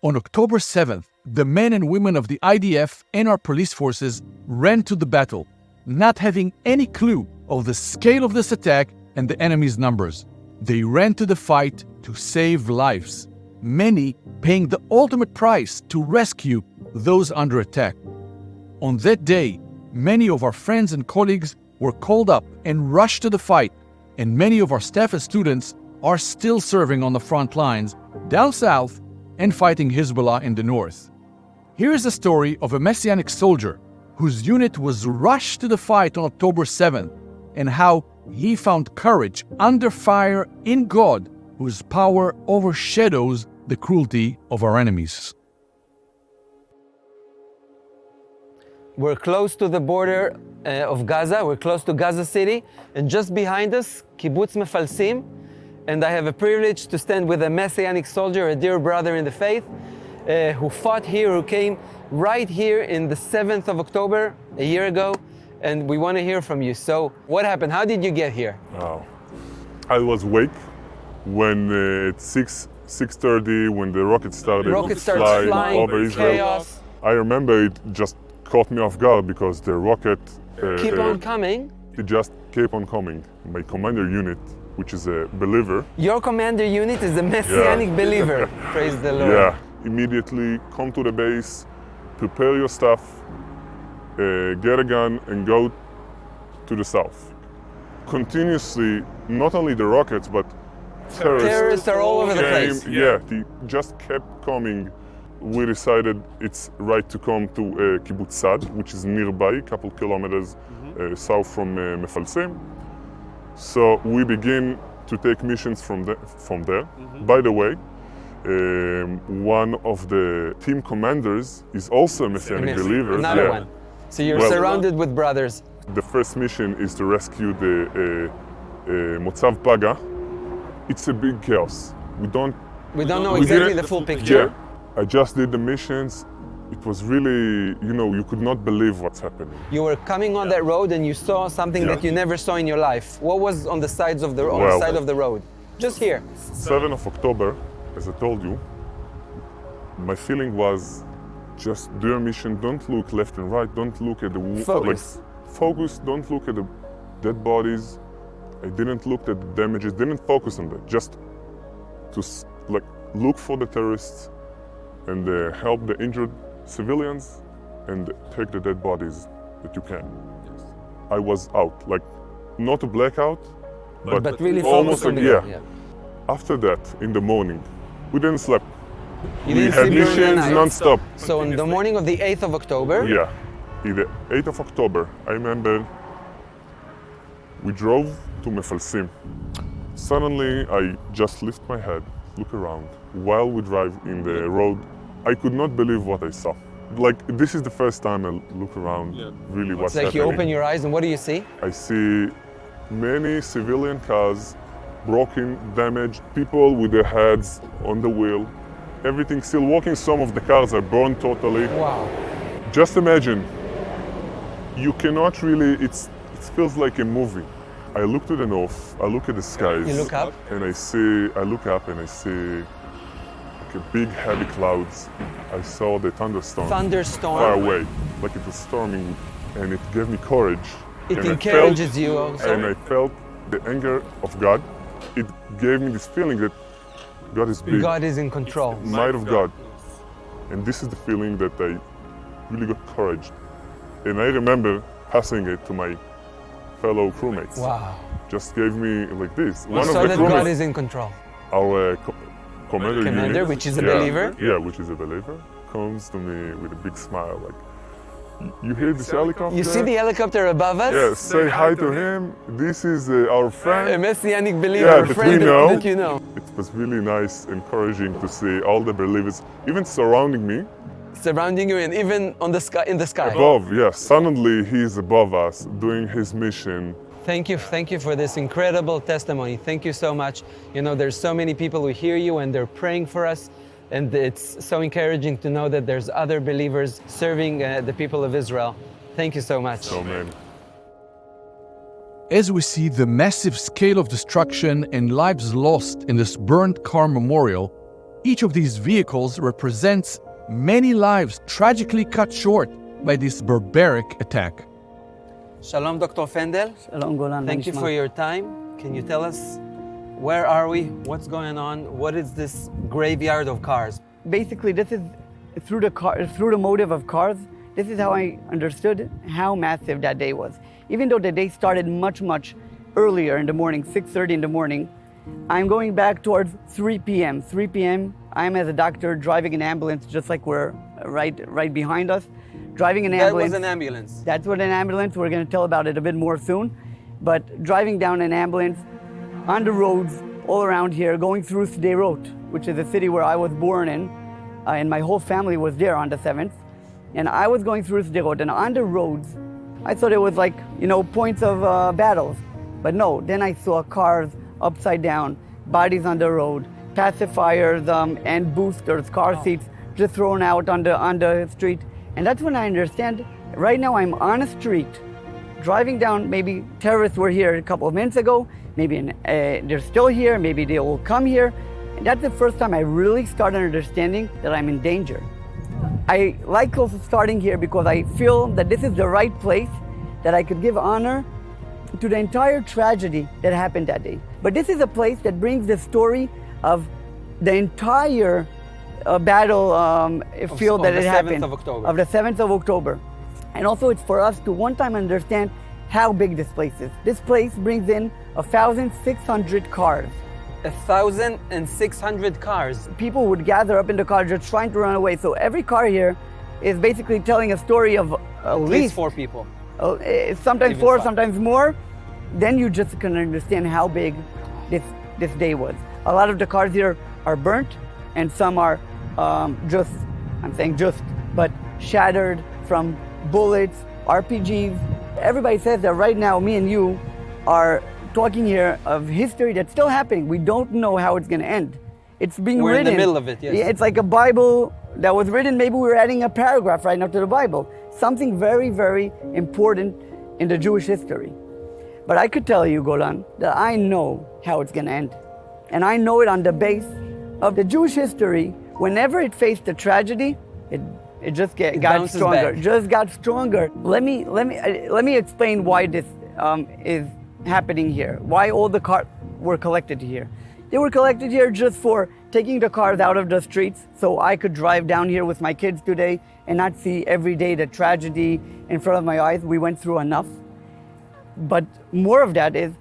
On October 7th, the men and women of the IDF and our police forces ran to the battle, not having any clue of the scale of this attack and the enemy's numbers. They ran to the fight to save lives, many paying the ultimate price to rescue those under attack. On that day, many of our friends and colleagues were called up and rushed to the fight, and many of our staff and students are still serving on the front lines down south and fighting Hezbollah in the north. Here is the story of a Messianic soldier whose unit was rushed to the fight on October 7th, and how he found courage under fire in God, whose power overshadows the cruelty of our enemies. We're close to the border of Gaza. We're close to Gaza City. And just behind us, Kibbutz Mefalsim. And I have a privilege to stand with a Messianic soldier, a dear brother in the faith, who fought here, who came right here in the 7th of October, a year ago. And we want to hear from you. So what happened? How did you get here? I was awake when at 6:30 when the rocket started flying over Israel. Chaos. I remember it just caught me off guard because the rocket Keep on coming. it just kept on coming. My commander unit, which is a believer, Your commander unit is a Messianic believer. Praise the Lord. immediately come to the base, prepare your stuff, get a gun and go to the south. Continuously, not only the rockets, but Terrorists are all over the place. They just kept coming. We decided it's right to come to Kibbutz Sad, which is nearby, a couple kilometers south from Mefalsim. So we begin to take missions from there. By the way, one of the team commanders is also a Messianic believer. Another one. So you're surrounded with brothers. The first mission is to rescue the Motzav Paga. It's a big chaos. We don't know exactly the full picture. I just did the missions. It was really, you could not believe what's happening. You were coming on that road and you saw something that you never saw in your life. What was on the sides of the side of the road? Just here. 7th of October, as I told you, my feeling was just do your mission. Don't look left and right. Don't look at the focus. Focus. Don't look at the dead bodies. I didn't look at the damages. Didn't focus on that. Just to look for the terrorists and help the injured civilians and take the dead bodies that you can. Yes. I was out, not a blackout, but really almost focused on the After that, in the morning, we didn't sleep. We had missions non-stop. So in the morning of the 8th of October? In the 8th of October, I remember we drove to Mefalsim. Suddenly, I just lift my head, look around. While we drive in the road, I could not believe what I saw. This is the first time I look around, really what's happening. It's you open your eyes and what do you see? I see many civilian cars, broken, damaged, people with their heads on the wheel. Everything still working, some of the cars are burned totally. Wow. Just imagine, you cannot really, it feels like a movie. I look to the north, I look at the skies. You look up? And I look up and I see big heavy clouds. I saw the thunderstorm far away, like it was storming, and it gave me courage. It encourages you also. And I felt the anger of God. It gave me this feeling that God is big. God is in control. Might of God. And this is the feeling that I really got courage. And I remember passing it to my fellow crewmates. Wow. Just gave me like this. One of the God is in control. Our commander, which is a believer? Yeah, which is a believer, comes to me with a big smile, you hear this helicopter? You see the helicopter above us? Yeah, say hi to him. This is our friend. A Messianic believer, that friend we know. that you know. It was really nice, encouraging to see all the believers, even surrounding me. Surrounding you and even in the sky. Above, suddenly he's above us, doing his mission. Thank you for this incredible testimony. Thank you so much. There's so many people who hear you and they're praying for us. And it's so encouraging to know that there's other believers serving the people of Israel. Thank you so much. Amen. As we see the massive scale of destruction and lives lost in this burned car memorial, Each of these vehicles represents many lives tragically cut short by this barbaric attack. Shalom, Dr. Fendel. Shalom, Golan. Thank you for your time. Can you tell us where are we? What's going on? What is this graveyard of cars? Basically, this is through the motive of cars. This is how I understood how massive that day was. Even though the day started much earlier in the morning, 6:30 in the morning, I'm going back towards 3 p.m. 3 p.m. I'm as a doctor driving an ambulance, just like we're right behind us, driving an ambulance. That was an ambulance. That's what an ambulance. We're going to tell about it a bit more soon. But driving down an ambulance on the roads all around here, going through Sderot, which is a city where I was born in, and my whole family was there on the 7th. And I was going through Sderot, and on the roads, I thought it was like, points of battles. But no, then I saw cars upside down, bodies on the road, pacifiers and boosters, car seats just thrown out on the street. And that's when I understand, right now I'm on a street, driving down, maybe terrorists were here a couple of minutes ago, maybe they're still here, maybe they will come here. And that's the first time I really started understanding that I'm in danger. I like also starting here because I feel that this is the right place that I could give honor to the entire tragedy that happened that day. But this is a place that brings the story of the entire battle field that it happened. Of the 7th of October. And also it's for us to one time understand how big this place is. This place brings in 1,600 cars. 1,600 cars. People would gather up in the car just trying to run away. So every car here is basically telling a story of at least 4 people. Sometimes Even 4, 5. sometimes more. Then you just can understand how big this day was. A lot of the cars here are burnt, and some are but shattered from bullets, RPGs. Everybody says that right now, me and you are talking here of history that's still happening. We don't know how it's going to end. It's being We're written. in the middle of it, yes. It's like a Bible that was written. Maybe we're adding a paragraph right now to the Bible. Something very, very important in the Jewish history. But I could tell you, Golan, that I know how it's going to end. And I know it on the base of the Jewish history. Whenever it faced a tragedy, it just got stronger. Back. Just got stronger. Let me explain why this is happening here. Why all the cars were collected here. They were collected here just for taking the cars out of the streets so I could drive down here with my kids today and not see every day the tragedy in front of my eyes. We went through enough. But more of that is,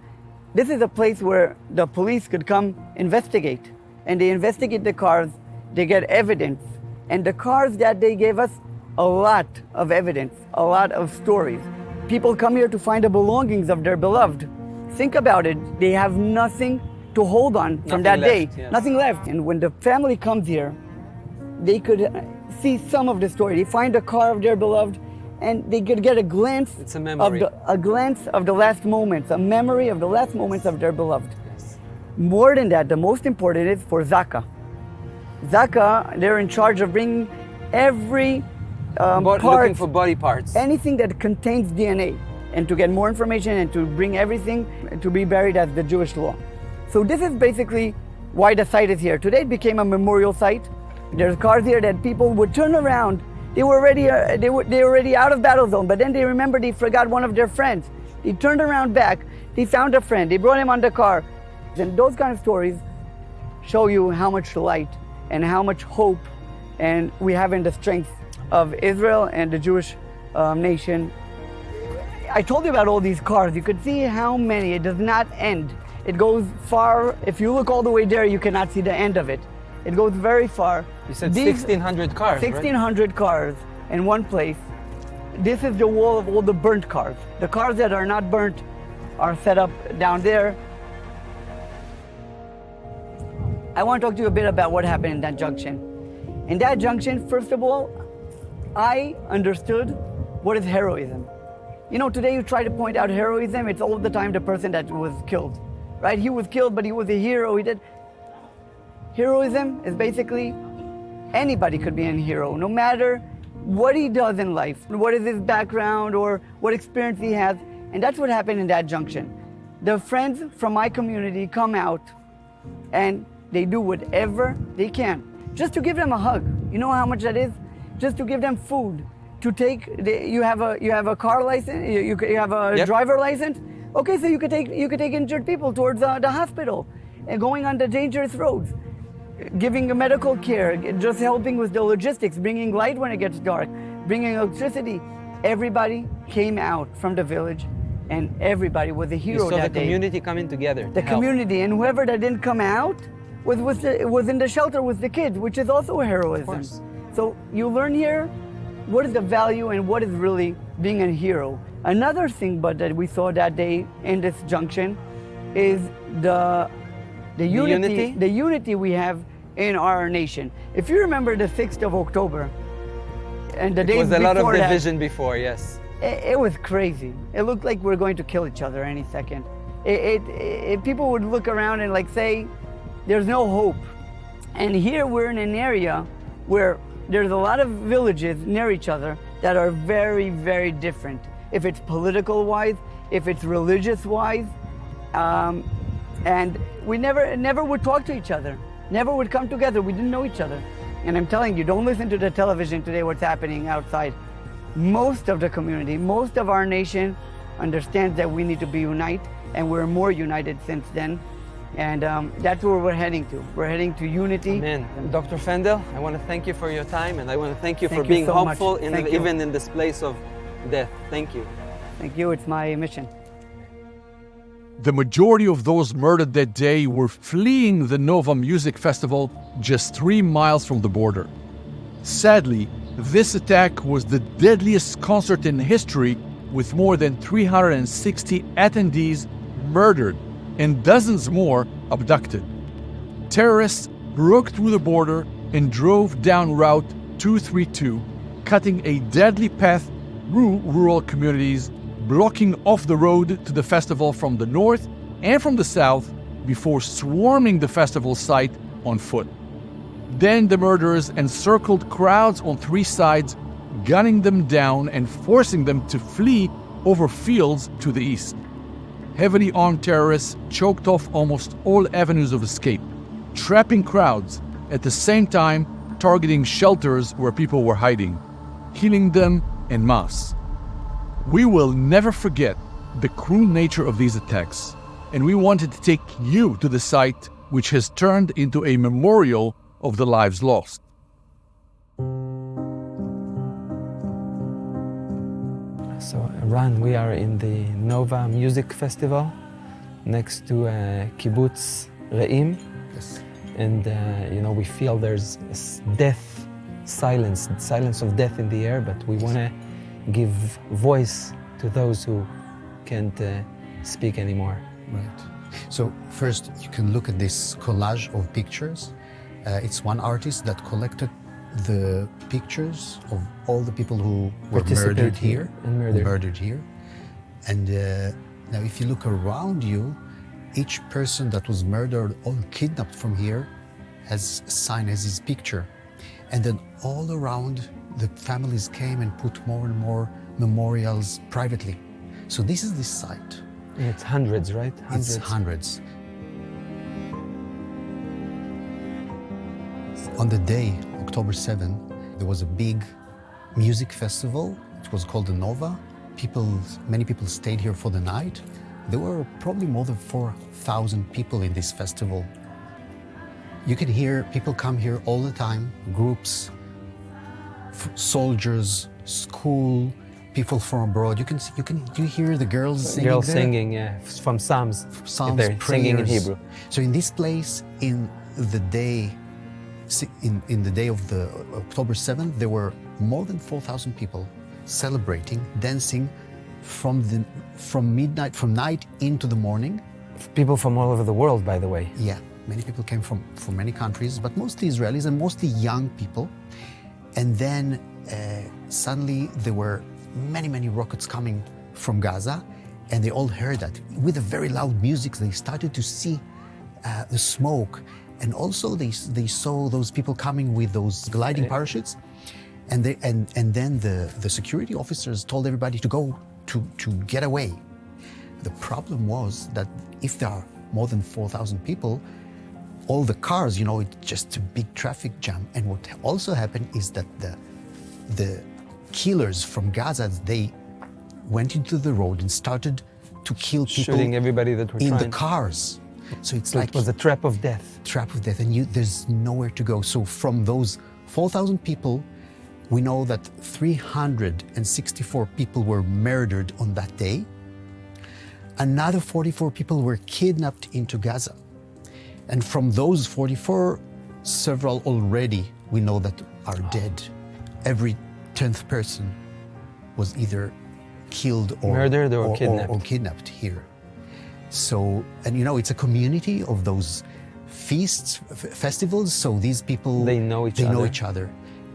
this is a place where the police could come investigate. And they investigate the cars, they get evidence. And the cars that they gave us a lot of evidence, a lot of stories. People come here to find the belongings of their beloved. Think about it, they have nothing to hold on from that day. Yes. Nothing left. And when the family comes here, they could see some of the story. They find the car of their beloved, and they could get a glance It's a memory. of the last moments, a memory of the last moments of their beloved. Yes. More than that, the most important is for Zaka. Zaka, they're in charge of bringing every part, looking for body parts. anything that contains DNA, and to get more information and to bring everything to be buried as the Jewish law. So this is basically why the site is here. Today it became a memorial site. There's cars here that people would turn around. They were already out of battle zone, but then they remembered they forgot one of their friends. They turned around back. They found a friend. They brought him on the car. And those kind of stories show you how much light and how much hope and we have in the strength of Israel and the Jewish nation. I told you about all these cars. You could see how many. It does not end. It goes far. If you look all the way there, you cannot see the end of it. It goes very far. You said 1,600 cars, 1,600 cars in one place. This is the wall of all the burnt cars. The cars that are not burnt are set up down there. I want to talk to you a bit about what happened in that junction. In that junction, first of all, I understood what is heroism. You know, today you try to point out heroism, it's all the time the person that was killed, right? He was killed, but he was a hero. Heroism is basically anybody could be a hero, no matter what he does in life, what is his background or what experience he has. And that's what happened in that junction. The friends from my community come out and they do whatever they can. just to give them a hug. You know how much that is? Just to give them food. To take, you have a car license, you have a Yep. driver license. Okay, so you could take injured people towards the hospital, and going on the dangerous roads, giving medical care, just helping with the logistics, bringing light when it gets dark, bringing electricity. Everybody came out from the village, and everybody was a You hero saw that the day. community coming together. The to help. community, and whoever that didn't come out was in the shelter with the kids, which is also a heroism. course. So you learn here what is the value and what is really being a hero. Another thing, but that we saw that day in this junction, is the unity? the unity we have in our nation. If you remember the 6th of October, and the It days was a lot of before that, division before, yes. it was crazy. It looked like we're going to kill each other any second. People would look around and like say, there's no hope. And here we're in an area where there's a lot of villages near each other that are very, very different. If it's political wise, if it's religious wise, and we never would talk to each other, never would come together. We didn't know each other. And I'm telling you, don't listen to the television today, what's happening outside. Most of the community, most of our nation understands that we need to be united, and we're more united since then. And that's where we're heading to. We're heading to unity. Amen. Dr. Fendel, I want to thank you for your time, and I want to thank you Thank for you being so much. hopeful Thank you. even in this place of death. Thank you. Thank you, it's my mission. The majority of those murdered that day were fleeing the Nova Music Festival just 3 miles from the border. Sadly, this attack was the deadliest concert in history, with more than 360 attendees murdered and dozens more abducted. Terrorists broke through the border and drove down Route 232, cutting a deadly path through rural communities, blocking off the road to the festival from the north and from the south before swarming the festival site on foot. Then the murderers encircled crowds on 3 sides, gunning them down and forcing them to flee over fields to the east. Heavily armed terrorists choked off almost all avenues of escape, trapping crowds, at the same time targeting shelters where people were hiding, killing them en masse. We will never forget the cruel nature of these attacks, and we wanted to take you to the site, which has turned into a memorial of the lives lost. So, Ran, we are in the Nova Music Festival next to Kibbutz Re'im. Yes. And, we feel there's death, silence of death in the air, but we want to give voice to those who can't speak anymore. Right. So first, you can look at this collage of pictures. It's one artist that collected the pictures of all the people who were Participate murdered here here, and murdered. murdered here. And now, if you look around you, each person that was murdered or kidnapped from here has a sign, has his picture. And then all around, the families came and put more and more memorials privately. So this is the site. And it's hundreds, right? It's hundreds. On the day, October 7, there was a big music festival. It was called the Nova. Many people stayed here for the night. There were probably more than 4,000 people in this festival. You can hear people come here all the time, groups, soldiers, school, people from abroad. You hear the girls singing Girls there? singing, yeah, from Psalms. Psalms, They're singing in prayers. Hebrew. So in this place, in the day of the October 7th, there were more than 4,000 people celebrating, dancing from midnight, from night into the morning. People from all over the world, by the way. Yeah, many people came from many countries, but mostly Israelis and mostly young people. And then suddenly there were many rockets coming from Gaza, and they all heard that. With a very loud music, they started to see the smoke, and also they saw those people coming with those gliding parachutes, and then the security officers told everybody to go to get away. The problem was that if there are more than 4,000 people, all the cars, it's just a big traffic jam. And what also happened is that the killers from Gaza, they went into the road and started to kill people Shooting everybody that were in trying. the cars. So it's So like it was a trap of death. trap of death, and there's nowhere to go. So from those 4,000 people, we know that 364 people were murdered on that day. Another 44 people were kidnapped into Gaza. And from those 44, several already we know that are dead. Every 10th person was either killed or Murdered or kidnapped. or kidnapped here. So, and it's a community of those feasts, festivals. So these people, They know each other.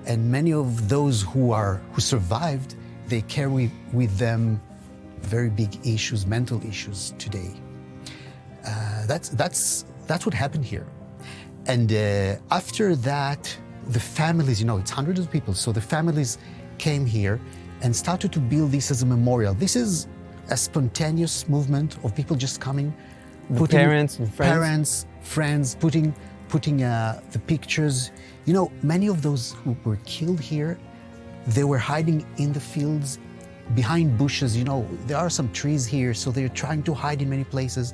And many of those who survived, they carry with them very big issues, mental issues today. That's what happened here. And after that, the families, it's hundreds of people. So the families came here and started to build this as a memorial. This is a spontaneous movement of people just coming, putting parents and friends. parents, friends, putting the pictures. Many of those who were killed here, they were hiding in the fields, behind bushes. There are some trees here, so they're trying to hide in many places.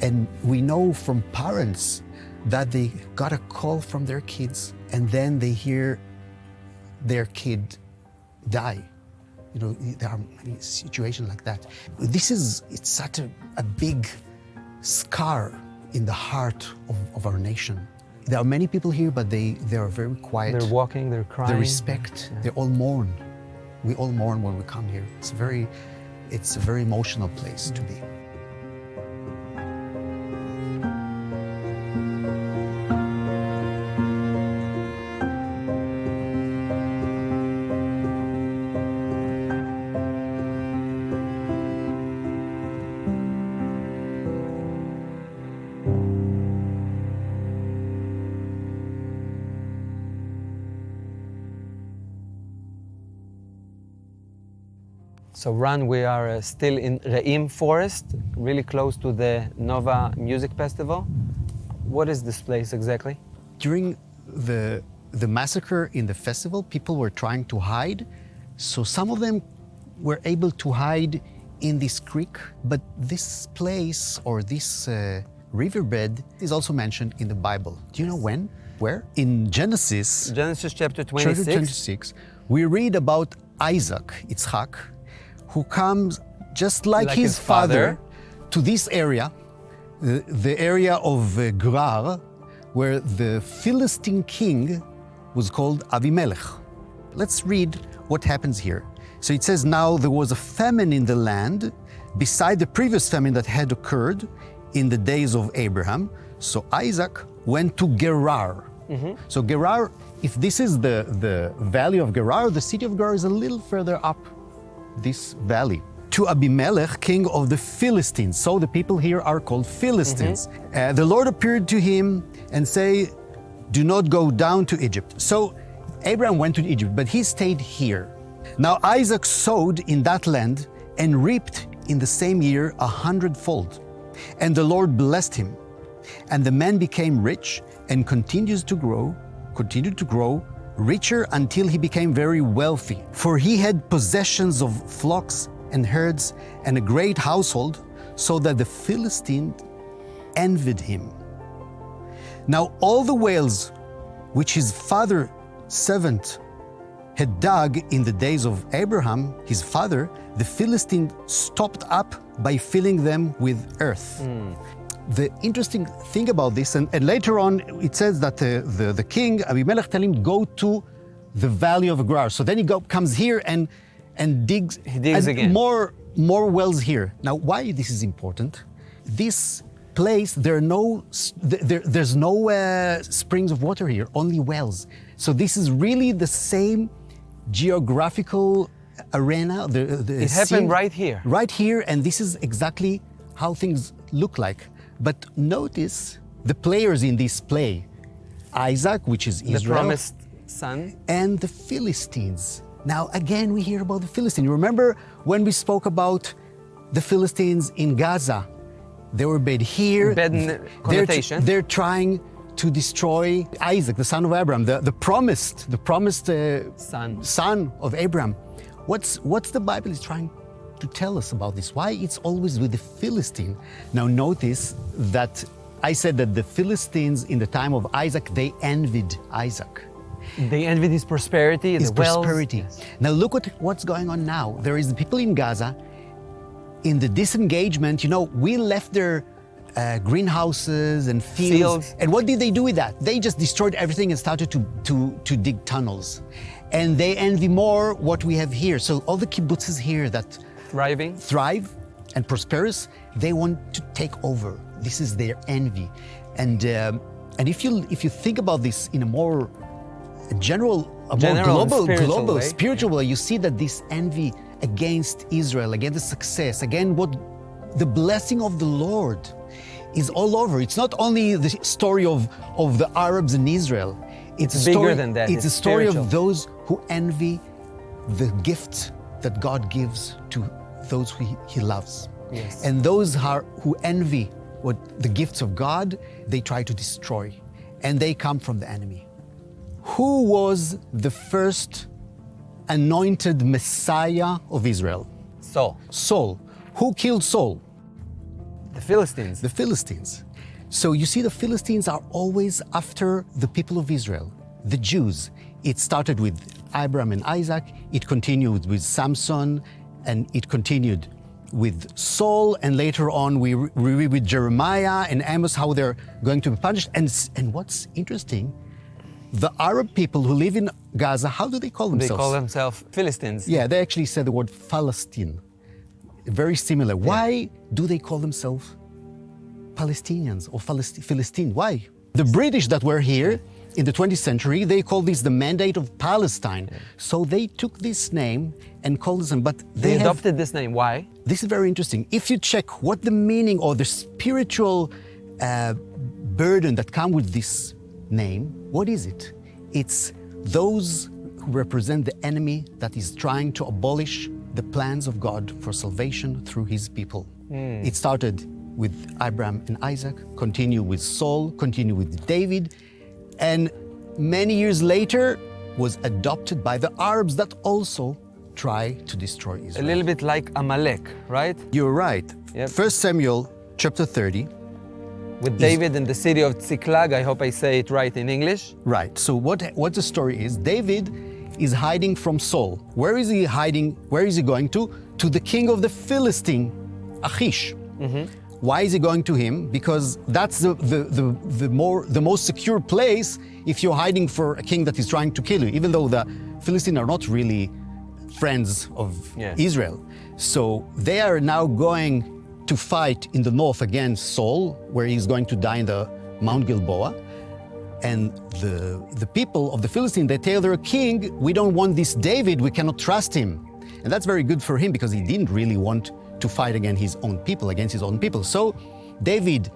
And we know from parents that they got a call from their kids, and then they hear their kid die. There are many situations like that. It's such a big scar in the heart of our nation. There are many people here, but they are very quiet. They're walking, they're crying. They respect, they all mourn. We all mourn when we come here. It's a very emotional place to be. So Ran, we are still in Re'im Forest, really close to the Nova Music Festival. What is this place exactly? During the massacre in the festival, people were trying to hide. So some of them were able to hide in this creek, but this place or this riverbed is also mentioned in the Bible. Do you know when? Where? In Genesis Chapter 26. Chapter 26, we read about Isaac, Yitzhak, who comes just like his father to this area, the area of Gerar, where the Philistine king was called Abimelech. Let's read what happens here. So it says, now there was a famine in the land beside the previous famine that had occurred in the days of Abraham. So Isaac went to Gerar. So Gerar, if this is the valley of Gerar, the city of Gerar is a little further up this valley. To Abimelech, king of the Philistines. So the people here are called Philistines. The Lord appeared to him and say, do not go down to Egypt. So Abraham went to Egypt, but he stayed here. Now Isaac sowed in that land and reaped in the same year 100-fold. And the Lord blessed him. And the man became rich and continued to grow, richer until he became very wealthy. For he had possessions of flocks and herds and a great household, so that the Philistines envied him. Now all the wells which his father's servant had dug in the days of Abraham, his father, the Philistines stopped up by filling them with earth. The interesting thing about this, and later on it says that the king, Abimelech, tell him go to the valley of Gerar. So then he comes here and digs, again. more wells here. Now why this is important? This place, there's no springs of water here, only wells. So this is really the same geographical arena. It happened right here. Right here, and this is exactly how things look like. But notice the players in this play, Isaac, which is Israel, The promised son. and the Philistines. Now again, we hear about the Philistines. Remember when we spoke about the Philistines in Gaza? They were bad here. Bad connotation. They're trying to destroy Isaac, the son of Abraham, the promised son of Abraham. What's the Bible is trying to tell us about this? Why it's always with the Philistine? Now notice that I said that the Philistines in the time of Isaac, they envied Isaac. They envied his prosperity, His the wealth. prosperity. Yes. Now look at what's going on now. There is the people in Gaza. In the disengagement, we left their greenhouses and fields. And what did they do with that? They just destroyed everything and started to dig tunnels. And they envy more what we have here. So all the kibbutzes here that thrive and prosperous, they want to take over. This is their envy. And if you think about this in a more global, spiritual way, you see that this envy against Israel, against the success, again what the blessing of the Lord is all over. It's not only the story of the Arabs in Israel. It's bigger than that. It's a story of those who envy the gifts that God gives to those who He loves. Yes. And those who envy the gifts of God, they try to destroy. And they come from the enemy. Who was the first anointed Messiah of Israel? Saul. Who killed Saul? The Philistines. The Philistines. So you see, the Philistines are always after the people of Israel, the Jews. It started with Abraham and Isaac, it continued with Samson, and it continued with Saul, and later on we read with Jeremiah and Amos how they're going to be punished. And what's interesting, the Arab people who live in Gaza, how do they call themselves? They call themselves Philistines. Yeah, they actually said the word Palestine. Very similar. Yeah. Why do they call themselves Palestinians or Philistine? Why? The British that were here in the 20th century, they called this the Mandate of Palestine. Yeah. So they took this name and called them, but they adopted this name. Why? This is very interesting. If you check what the meaning or the spiritual burden that come with this name, what is it? It's those who represent the enemy that is trying to abolish the plans of God for salvation through His people. It started with Abraham and Isaac, continued with Saul, continued with David, and many years later was adopted by the Arabs that also try to destroy Israel. A little bit like Amalek, right? You're right. Yep. 1 Samuel chapter 30. With David in the city of Ziklag, I hope I say it right in English. Right. So what the story is, David is hiding from Saul. Where is he hiding? Where is he going to? To the king of the Philistine, Achish. Mm-hmm. Why is he going to him? Because that's the most secure place if you're hiding for a king that is trying to kill you, even though the Philistines are not really friends of Israel. So they are now going to fight in the north against Saul, where he's going to die in the Mount Gilboa. And the people of the Philistines, they tell their king, we don't want this David, we cannot trust him. And that's very good for him because he didn't really want to fight against his own people. So David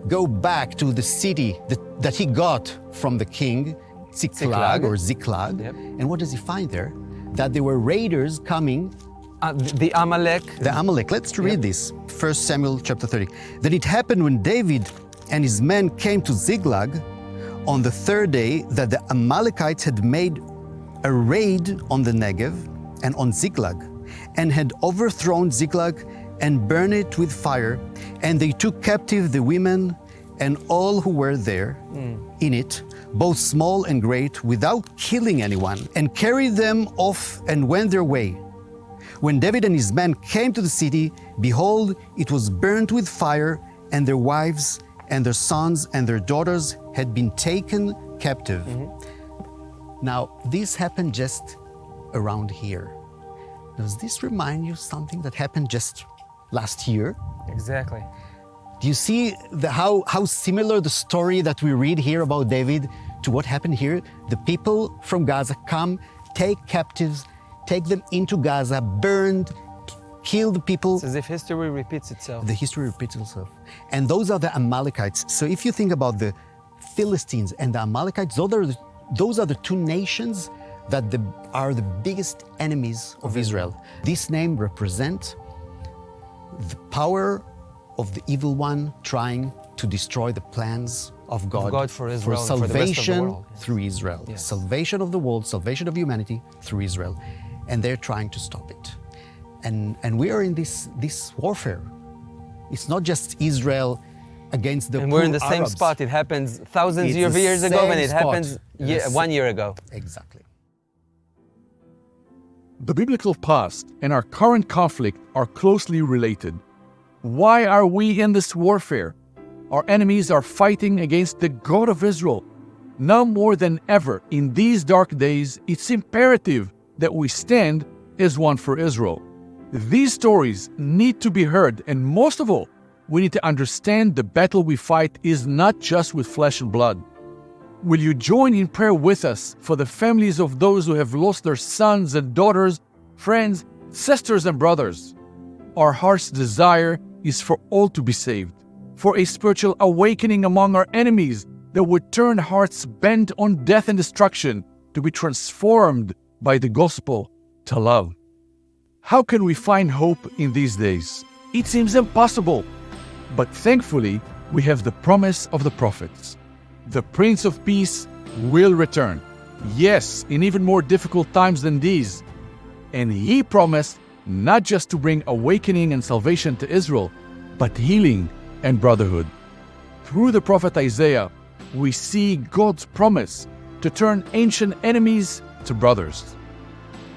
go back to the city that he got from the king, Ziklag. Yep. And what does he find there? That there were raiders coming. The Amalek. The Amalek. Let's read this. 1 Samuel chapter 30. Then it happened when David and his men came to Ziklag on the third day that the Amalekites had made a raid on the Negev and on Ziklag, and had overthrown Ziklag and burned it with fire. And they took captive the women and all who were there in it, both small and great, without killing anyone, and carried them off and went their way. When David and his men came to the city, behold, it was burnt with fire, and their wives and their sons and their daughters had been taken captive. Mm-hmm. Now, this happened just around here. Does this remind you something that happened just last year? Exactly. Do you see how similar the story that we read here about David to what happened here? The people from Gaza come, take captives, take them into Gaza, burned, kill the people. It's as if history repeats itself. The history repeats itself. And those are the Amalekites. So if you think about the Philistines and the Amalekites, those are the two nations that are the biggest enemies of Israel. This name represents the power of the evil one trying to destroy the plans of God, for Israel and for the rest of the salvation world. Yes. through Israel. Yes. Salvation of the world, salvation of humanity through Israel. And they're trying to stop it. And we are in this warfare. It's not just Israel against the And we're in poor the same Arabs. spot. It happens thousands It's of the years ago, same and it spot. happens Yes. 1 year ago. Exactly. The biblical past and our current conflict are closely related. Why are we in this warfare? Our enemies are fighting against the God of Israel. Now more than ever, in these dark days, it's imperative that we stand as one for Israel. These stories need to be heard, and most of all, we need to understand the battle we fight is not just with flesh and blood. Will you join in prayer with us for the families of those who have lost their sons and daughters, friends, sisters and brothers? Our heart's desire is for all to be saved, for a spiritual awakening among our enemies that would turn hearts bent on death and destruction to be transformed by the gospel to love. How can we find hope in these days? It seems impossible, but thankfully we have the promise of the prophets. The Prince of Peace will return. Yes, in even more difficult times than these. And he promised not just to bring awakening and salvation to Israel, but healing and brotherhood. Through the prophet Isaiah, we see God's promise to turn ancient enemies to brothers.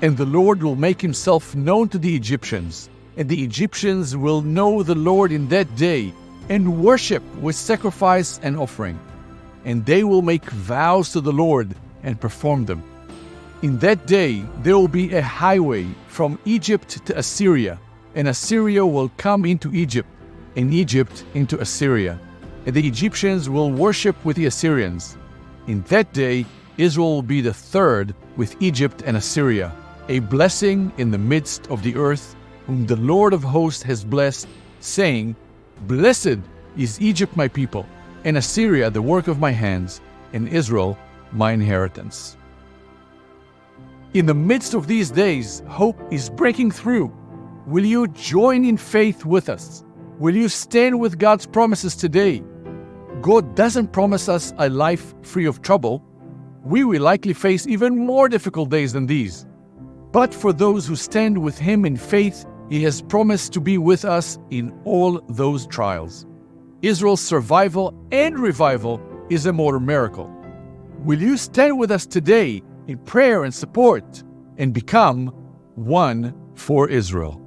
And the Lord will make himself known to the Egyptians, and the Egyptians will know the Lord in that day and worship with sacrifice and offering. And they will make vows to the Lord and perform them. In that day, there will be a highway from Egypt to Assyria, and Assyria will come into Egypt, and Egypt into Assyria. And the Egyptians will worship with the Assyrians. In that day, Israel will be the third with Egypt and Assyria, a blessing in the midst of the earth, whom the Lord of hosts has blessed, saying, Blessed is Egypt my people, and Assyria the work of my hands, and Israel my inheritance. In the midst of these days, hope is breaking through. Will you join in faith with us? Will you stand with God's promises today? God doesn't promise us a life free of trouble. We will likely face even more difficult days than these. But for those who stand with Him in faith, He has promised to be with us in all those trials. Israel's survival and revival is a motor miracle. Will you stand with us today in prayer and support and become one for Israel?